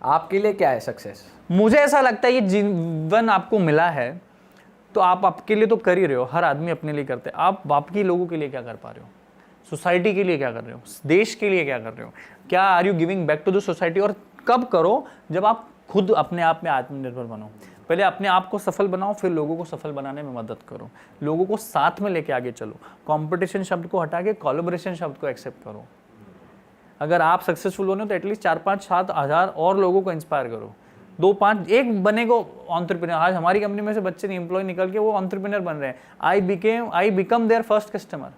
आपके लिए क्या है सक्सेस? मुझे ऐसा लगता है ये जीवन आपको मिला है तो आप आपके लिए तो कर ही रहे हो, हर आदमी अपने लिए करते हैं। आप बाकी लोगों के लिए क्या कर पा रहे हो, सोसाइटी के लिए क्या कर रहे हो, देश के लिए क्या कर रहे हो, क्या are you giving back to the society? और कब करो, जब आप खुद अपने आप में आत्मनिर्भर बनो। पहले अपने आप को सफल बनाओ, फिर लोगों को सफल बनाने में मदद करो, लोगों को साथ में लेके आगे चलो। कंपटीशन शब्द को हटा के कोलैबोरेशन शब्द को एक्सेप्ट करो। अगर आप सक्सेसफुल होने तो एटलीस्ट 4-5-7 हज़ार और लोगों को इंस्पायर करो। 2-5 एक बनेगो एंटरप्रेन्योर। आज हमारी कंपनी में से बच्चे एम्प्लॉय निकल के वो एंटरप्रेन्योर बन रहे हैं। I become their first customer.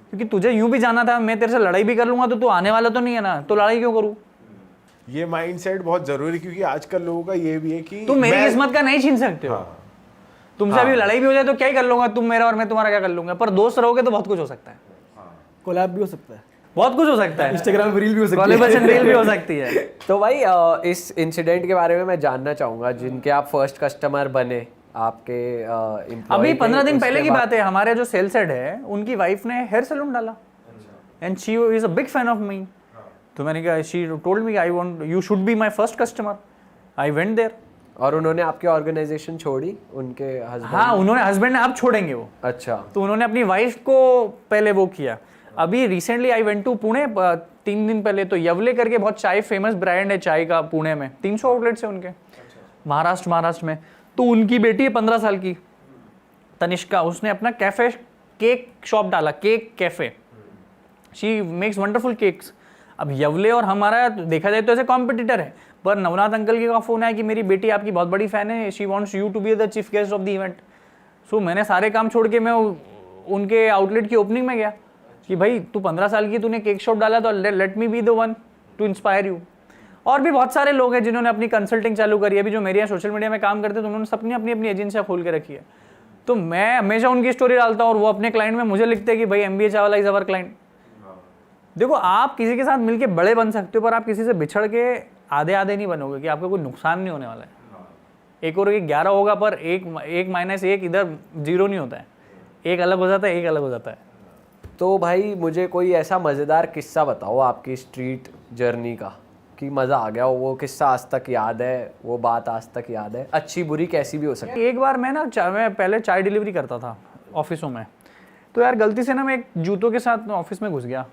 क्योंकि तुझे यूं भी जाना था, मैं तेरे से लड़ाई भी कर लूंगा तो तू आने वाला तो नहीं है ना, तो लड़ाई क्यों करूं? ये माइंडसेट बहुत जरूरी, क्योंकि आजकल लोगों का ये भी है कि तुम मेरी किस्मत का नहीं छीन सकते हो। तुमसे अभी लड़ाई भी हो जाए तो क्या ही कर लूंगा, तुम मेरा और मैं तुम्हारा क्या कर लूंगा। पर दोस्त रहोगे तो बहुत कुछ हो सकता है, कोलैब भी हो सकता है, बहुत कुछ हो सकता है, इंस्टाग्राम रील भी हो सकती है, कोलैबोरेशन रील भी हो सकती है। तो भाई इस इंसिडेंट के बारे में मैं जानना चाहूंगा, जिनके आप फर्स्ट कस्टमर बने आपके अभी 15 दिन पहले की बात है। हमारे जो सेल्स हेड है उनकी वाइफ ने हेयर सैलून डाला and she is a big fan of me. तो मैंने कहा, she told me I want you should be my first customer. I went there. और उन्होंने आपकी ऑर्गेनाइजेशन छोड़ी, उनके हस्बैंड? हाँ, उन्होंने, हस्बैंड ने अब छोड़ेंगे वो। अच्छा। तो उन्होंने अपनी वाइफ को पहले वो किया। अभी recently I went to Pune 3 दिन पहले। तो यवले करके बहुत चाय फेमस ब्रांड है चाय का पुणे में, 300 आउटलेट्स है उनके महाराष्ट्र में। तो उनकी बेटी है 15 साल की तनिष्का, उसने अपना कैफे केक शॉप डाला, cake cafe. She makes wonderful cakes. अब यवले और हमारा देखा जाए तो ऐसे कॉम्पिटिटर है, पर नवनाथ अंकल के का फोन आया कि मेरी बेटी आपकी बहुत बड़ी फैन है, she wants you to be the chief guest of the event. So मैंने सारे काम छोड़ के मैं उनके आउटलेट की ओपनिंग में गया कि भाई तू 15 साल की, तूने केक शॉप डाला तो let me be the one two inspire you. और भी बहुत सारे लोग हैं जिन्होंने अपनी कंसल्टिंग चालू करी है। अभी जो मेरे यहाँ सोशल मीडिया में काम करते हैं तो उन्होंने सबने अपनी अपनी एजेंसियाँ खोल के रखी है। तो मैं हमेशा उनकी स्टोरी डालता हूँ और वो अपने क्लाइंट में मुझे लिखते हैं कि भाई MBA Chawla is our client. देखो, आप किसी के साथ मिलके बड़े बन सकते हो, पर आप किसी से बिछड़ के आधे आधे नहीं बनोगे कि आपको कोई नुकसान नहीं होने वाला है। 1 और 1 11 होगा, पर 1 माइनस 1 इधर 0 नहीं होता है। एक अलग हो जाता है, एक अलग हो जाता है। तो भाई मुझे कोई ऐसा मज़ेदार किस्सा बताओ आपकी स्ट्रीट जर्नी का, कि मज़ा आ गया हो, वो किस्सा आज तक याद है, वो बात आज तक याद है, अच्छी बुरी कैसी भी हो सकती है। एक बार मैं पहले चाय डिलीवरी करता था ऑफिसों में। तो यार गलती से ना मैं एक जूतों के साथ ऑफिस में घुस गया।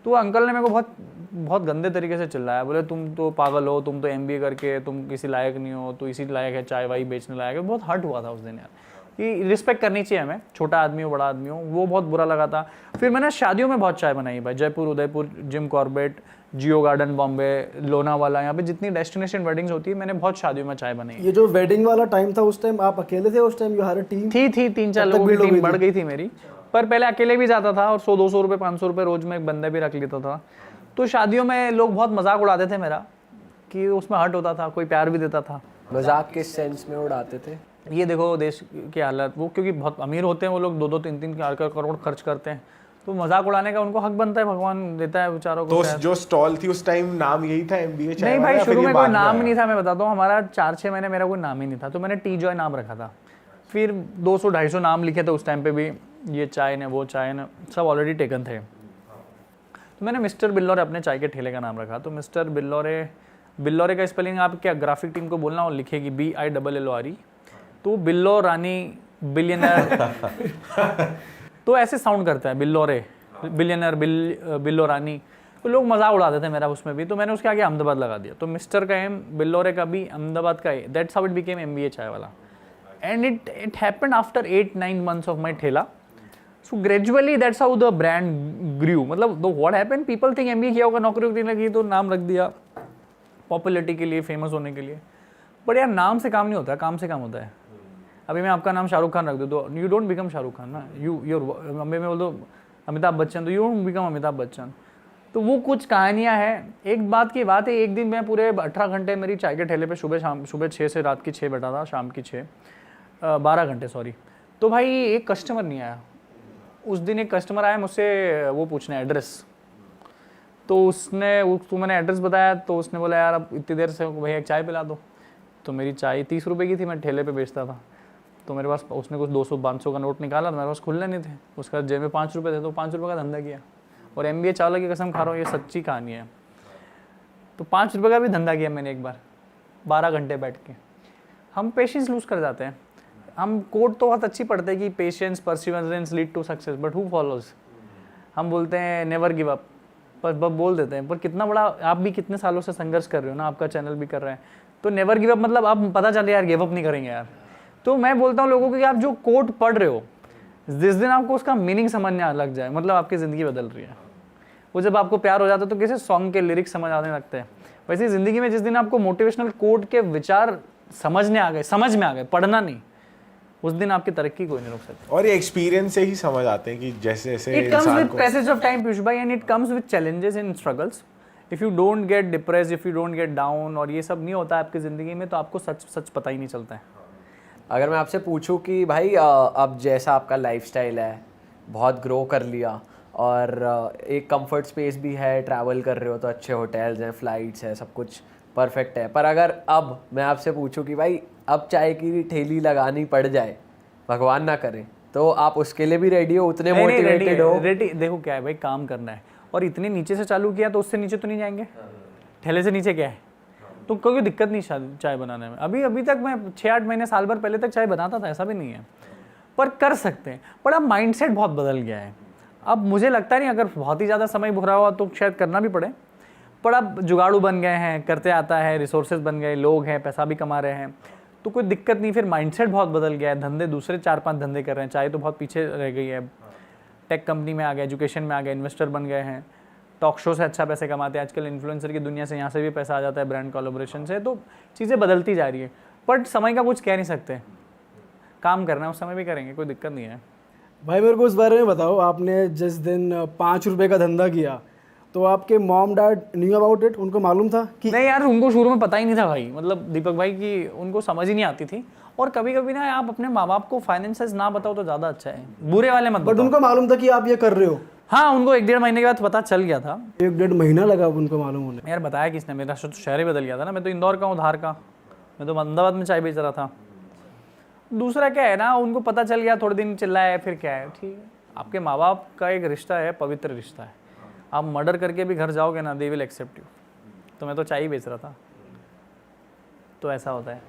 तो अंकल ने मेरे को बहुत गंदे तरीके से चिल्लाया, बोले तुम तो पागल हो, तुम तो MBA करके तुम किसी लायक नहीं हो, तो इसी लायक है, चाय वाई बेचने लायक है। बहुत हर्ट हुआ था उस दिन यार, कि रिस्पेक्ट करनी चाहिए हमें, छोटा आदमी हो बड़ा आदमी हो, वो बहुत बुरा लगा था। फिर मैंने शादियों में बहुत चाय बनाई भाई, जयपुर, उदयपुर, जिम कॉर्बेट, जियो गार्डन बॉम्बे, लोनावाला, यहाँ पे जितनी डेस्टिनेशन वेडिंग्स होती है मैंने बहुत शादियों में चाय बनाई। ये जो वेडिंग वाला टाइम था उस टाइम आप अकेले थे? उस time you had a team? थी 3-4 लोगों की टीम बढ़ गई थी मेरी, पर पहले अकेले भी जाता था और 100-200 रुपये 500 रुपये रोज में एक बंदे भी रख लेता था। तो शादियों में लोग बहुत मजाक उड़ाते थे मेरा, कि उसमें हर्ट होता था, कोई प्यार भी देता था। मजाक किस सेंस में उड़ाते थे? ये देखो देश की हालत, वो क्योंकि बहुत अमीर होते हैं वो लोग, 2-2 3-3 करोड़ खर्च करते हैं, तो मजाक उड़ाने का उनको हक बनता है, भगवान देता है बेचारों को। तो जो स्टॉल थी उस टाइम नाम यही था MBA चाय? नहीं भाई, शुरू में कोई नाम नहीं था, मैं बताता हूँ। हमारा 4-6 महीने मेरा कोई नाम ही नहीं था, तो मैंने टी जॉय नाम रखा था। फिर 200-250 नाम लिखे थे उस टाइम पे भी, ये चाय ने वो चाय ने सब ऑलरेडी टेकन थे। तो मैंने मिस्टर बिल्लौरे अपने चाय के ठेले का नाम रखा। तो मिस्टर बिल्लौरे का स्पेलिंग आप क्या ग्राफिक टीम को बोलना, और लिखेगी BILLORE, तो बिल्लो रानी बिलियनर तो ऐसे साउंड करता है बिल्लौरे, बिलियनर, बिल्लो रानी। तो लोग मजाक उड़ाते थे मेरा उसमें भी, तो मैंने उसके आगे अहमदाबाद लगा दिया। तो मिस्टर का M, बिल्लौरे का B, अहमदाबाद का A, that's how it became MBA चाय वाला। And it happened after 8-9 months of my ठेला। So gradually that's how the brand grew. मतलब what happened, people think MBA किया होगा, नौकरी वोकरी लगी तो नाम रख दिया पॉपुलरिटी के लिए, फेमस होने के लिए। बट यार नाम से काम नहीं होता, काम से काम होता है। अभी मैं आपका नाम शाहरुख खान रख दूँ तो you don't become Shahrukh Khan ना, मैं बोल दो अमिताभ बच्चन, तो you don't become Amitabh Bachchan. तो वो कुछ कहानियाँ हैं। एक बात की बात है, एक दिन मैं पूरे 18 घंटे मेरी चाय के ठेले पे सुबह 6 से रात की 6 बैठा था, शाम की 12 घंटे सॉरी। तो भाई एक कस्टमर नहीं आया उस दिन। एक कस्टमर आया मुझसे वो पूछने एड्रेस, तो मैंने एड्रेस बताया, तो उसने बोला यार अब इतनी देर से भैया एक चाय पिला दो। तो मेरी चाय 30 रुपये की थी, मैं ठेले पे बेचता था। तो मेरे पास उसने कुछ 200-500 का नोट निकाला, तो मेरे पास खुलने नहीं थे, उसका जेब में 5 रुपये थे, तो 5 रुपये का धंधा किया। और MBA चावला की कसम खा रहा हूँ, ये सच्ची कहानी है। तो 5 रुपये का भी धंधा किया मैंने एक बार, 12 घंटे बैठ के, हम पेशेंस लूज कर जाते हैं। हम कोड तो बहुत अच्छी पढ़ते हैं कि patience perseverance lead to success, but who follows. हम बोलते हैं नेवर गिव अप, पर बोल देते हैं, पर कितना बड़ा, आप भी कितने सालों से संघर्ष कर रहे हो ना, आपका चैनल भी कर रहा है, तो नेवर गिव अप मतलब आप पता चले यार गिव अप नहीं करेंगे यार। तो मैं बोलता हूँ लोगों को कि आप जो कोड पढ़ रहे हो, जिस दिन आपको उसका मीनिंग समझने लग जाए, मतलब आपकी ज़िंदगी बदल रही है। वो जब आपको प्यार हो जाता है तो किसी सॉन्ग के लिरिक्स समझ आने लगते हैं। वैसे ज़िंदगी में जिस दिन आपको मोटिवेशनल कोड के विचार समझ में आ गए, पढ़ना नहीं, उस दिन आपकी तरक्की कोई नहीं रोक सकता। और ये एक्सपीरियंस से ही समझ आते हैं कि जैसे जैसे इट कम्स इंसान विद को पैसेज ऑफ टाइम पीयूष भाई, and it comes with challenges and struggles. If you don't get depress, if you don't get down, और ये सब नहीं होता है आपकी ज़िंदगी में, तो आपको सच पता ही नहीं चलता है। अगर मैं आपसे पूछूं कि भाई अब जैसा आपका लाइफस्टाइल है, बहुत ग्रो कर लिया और एक कंफर्ट स्पेस भी है, ट्रैवल कर रहे हो तो अच्छे होटल्स हैं, फ्लाइट्स हैं, सब कुछ परफेक्ट है, पर अगर अब मैं आपसे पूछूं कि भाई अब चाय की ठेली लगानी पड़ जाए, भगवान ना करे, तो आप उसके लिए भी रेडी हो, उतने मोटिवेटेड हो? रेडी। देखो क्या है भाई, काम करना है, और इतने नीचे से चालू किया तो उससे नीचे तो नहीं जाएंगे। ठेले से नीचे क्या है, तो कोई दिक्कत नहीं चाय बनाने में। अभी तक मैं 6-8 महीने, साल भर पहले तक चाय बनाता था, ऐसा भी नहीं है, पर कर सकते हैं। पर अब माइंडसेट बहुत बदल गया है। अब मुझे लगता नहीं, अगर बहुत ही ज़्यादा समय भरा हुआ तो शायद करना भी पड़े, पर अब जुगाड़ू बन गए हैं, करते आता है, रिसोर्सेज बन गए, लोग हैं, पैसा भी कमा रहे हैं, तो कोई दिक्कत नहीं। फिर माइंडसेट बहुत बदल गया है, धंधे दूसरे 4-5 धंधे कर रहे हैं, चाय तो बहुत पीछे रह गई है। टेक कंपनी में आ गए, एजुकेशन में आ गए, इन्वेस्टर बन गए हैं, टॉक शो से अच्छा पैसे कमाते हैं आजकल, इन्फ्लुएंसर की दुनिया से यहाँ से भी पैसा आ जाता है, ब्रांड कोलैबोरेशन से। तो चीज़ें बदलती जा रही है, बट समय का कुछ कह नहीं सकते। काम करना है उस समय भी करेंगे, कोई दिक्कत नहीं है। भाई मेरे को इस बारे में बताओ, आपने जिस दिन 5 रुपए का धंधा किया तो आपके mom dad knew about it, उनको मालूम था कि? नहीं यार, उनको शुरू में पता ही नहीं था भाई, मतलब दीपक भाई की उनको समझ ही नहीं आती थी। और कभी कभी ना आप अपने माँ बाप को फाइनेंसेस ना बताओ तो ज़्यादा अच्छा है, बुरे वाले मत बट बताओ। उनको मालूम था कि आप ये कर रहे हो? हाँ, उनको 1-1.5 महीने के बाद पता चल गया था। 1-1.5 महीना लगा उनको मालूम होने? यार बताया किसने, मेरा तो शहर ही बदल गया था ना। मैं तो इंदौर का हूँ, धार का, मैं तो अहमदाबाद में चाय बेच रहा था। दूसरा क्या है ना, उनको पता चल गया, थोड़े दिन चिल्लाए, फिर क्या है, ठीक है। आपके माँ बाप का एक रिश्ता है, पवित्र रिश्ता है। आप मर्डर करके भी घर जाओगे ना, दे विल एक्सेप्ट यू। तो मैं तो चाय ही बेच रहा था, तो ऐसा होता है।